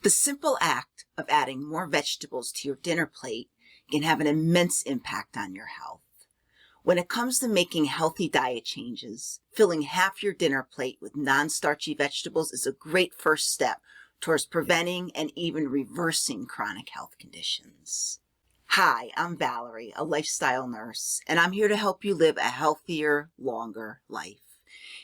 The simple act of adding more vegetables to your dinner plate can have an immense impact on your health. When it comes to making healthy diet changes, filling half your dinner plate with non-starchy vegetables is a great first step towards preventing and even reversing chronic health conditions. Hi, I'm Valerie, a lifestyle nurse, and I'm here to help you live a healthier, longer life.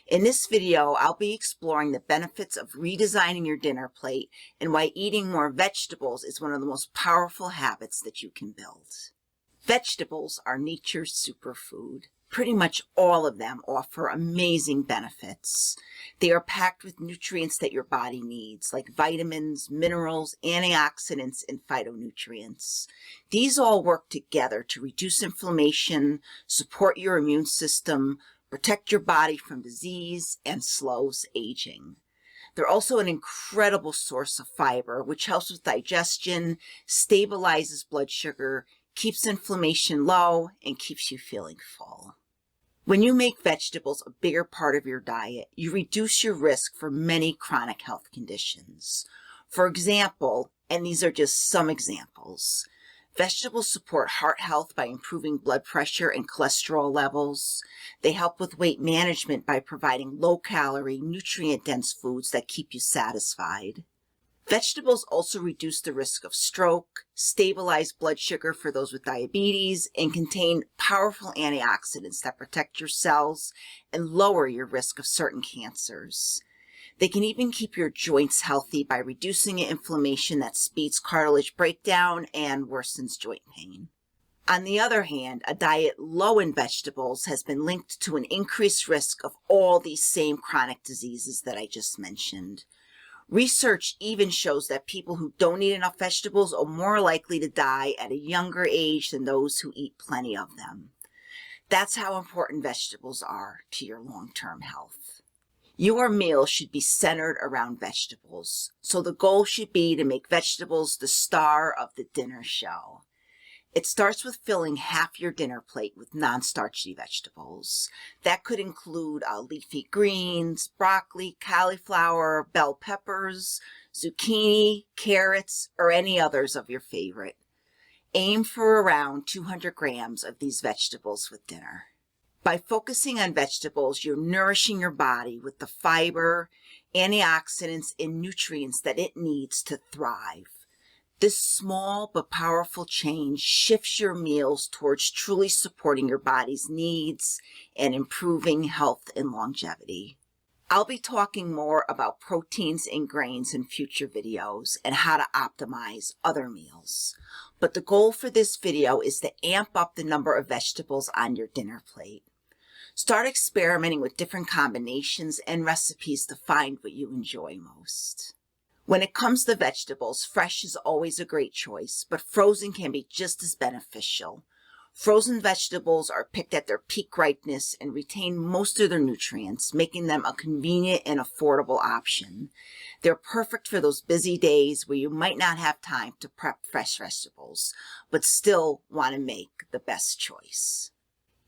In this video, I'll be exploring the benefits of redesigning your dinner plate and why eating more vegetables is one of the most powerful habits that you can build. Vegetables are nature's superfood. Pretty much all of them offer amazing benefits. They are packed with nutrients that your body needs, like vitamins, minerals, antioxidants, and phytonutrients. These all work together to reduce inflammation, support your immune system, protect your body from disease, and slows aging. They're also an incredible source of fiber, which helps with digestion, stabilizes blood sugar, keeps inflammation low, and keeps you feeling full. When you make vegetables a bigger part of your diet, you reduce your risk for many chronic health conditions. For example, and these are just some examples, vegetables support heart health by improving blood pressure and cholesterol levels. They help with weight management by providing low-calorie, nutrient-dense foods that keep you satisfied. Vegetables also reduce the risk of stroke, stabilize blood sugar for those with diabetes, and contain powerful antioxidants that protect your cells and lower your risk of certain cancers. They can even keep your joints healthy by reducing inflammation that speeds cartilage breakdown and worsens joint pain. On the other hand, a diet low in vegetables has been linked to an increased risk of all these same chronic diseases that I just mentioned. Research even shows that people who don't eat enough vegetables are more likely to die at a younger age than those who eat plenty of them. That's how important vegetables are to your long-term health. Your meal should be centered around vegetables, so the goal should be to make vegetables the star of the dinner show. It starts with filling half your dinner plate with non-starchy vegetables. That could include leafy greens, broccoli, cauliflower, bell peppers, zucchini, carrots, or any others of your favorite. Aim for around 200 grams of these vegetables with dinner. By focusing on vegetables, you're nourishing your body with the fiber, antioxidants, and nutrients that it needs to thrive. This small but powerful change shifts your meals towards truly supporting your body's needs and improving health and longevity. I'll be talking more about proteins and grains in future videos and how to optimize other meals. But the goal for this video is to amp up the number of vegetables on your dinner plate. Start experimenting with different combinations and recipes to find what you enjoy most. When it comes to vegetables, fresh is always a great choice, but frozen can be just as beneficial. Frozen vegetables are picked at their peak ripeness and retain most of their nutrients, making them a convenient and affordable option. They're perfect for those busy days where you might not have time to prep fresh vegetables, but still want to make the best choice.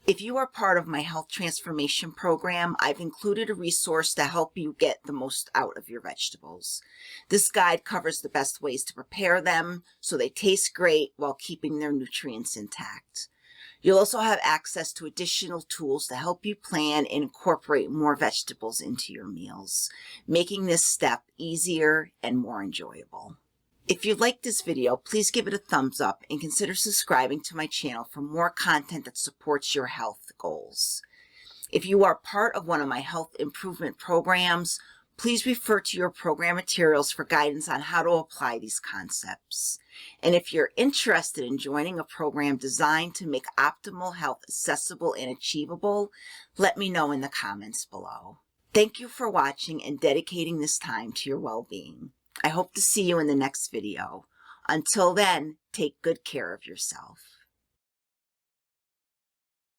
If you are part of my health transformation program, I've included a resource to help you get the most out of your vegetables. This guide covers the best ways to prepare them so they taste great while keeping their nutrients intact. You'll also have access to additional tools to help you plan and incorporate more vegetables into your meals, making this step easier and more enjoyable. If you liked this video, please give it a thumbs up and consider subscribing to my channel for more content that supports your health goals. If you are part of one of my health improvement programs, please refer to your program materials for guidance on how to apply these concepts. And if you're interested in joining a program designed to make optimal health accessible and achievable, let me know in the comments below. Thank you for watching and dedicating this time to your well-being. I hope to see you in the next video. Until then, take good care of yourself.